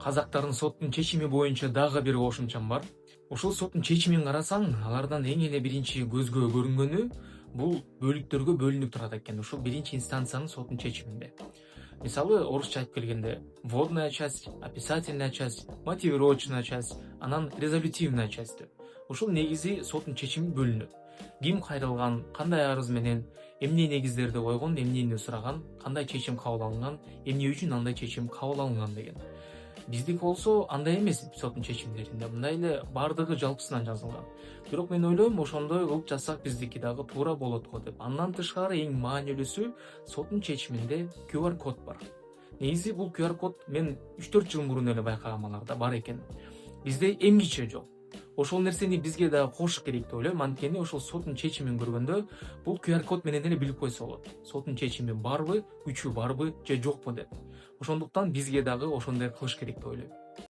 Казактардын соттун чечими боюнча дагы бир кошумчам бар. Ошол соттун чечимин карасаң, алардан эң эле биринчи көзгө көрүнгөнү бул бөлүктөргө бөлүнүп турат экен. Ушул биринчи инстанциянын соттун чечиминде. Мисалы, орусча айтып келгенде, вводная часть, описательная часть, мотивировочная часть, анан резолютивная часть деп. Ушул негизи соттун чечими бөлүнөт. Ким кайрылган, кандай арыз менен, эмне негиздерди койгон, эмнени сураган, кандай чечим кабыл алынган, эмне үчүн андай чечим кабыл алынган деген. Биздики болсо андай эмес соттун чечимдеринде. Мындай эле бардыгы жалпысынан жазылган. Бирок мен ойлойм, ошондой кылып жазсак биздики дагы туура болот го деп. Андан тышкары эң маанилүүсү соттун чечиминде QR код бар. Негизи бул QR код мен 3-4 жыл мурун эле байкагам, аларда бар экен. Бизде эмгиче жок. Ошол нерсени бизге дагы кошуш керек деп ойлойм. Анткени ошол соттун чечимин көргөндө бул QR код менен эле билип койсо болот. Соттун чечими барбы, күчү барбы же жокпу деп. Ошондуктан бизге дагы ошондой кылыш керек деп ойлойм.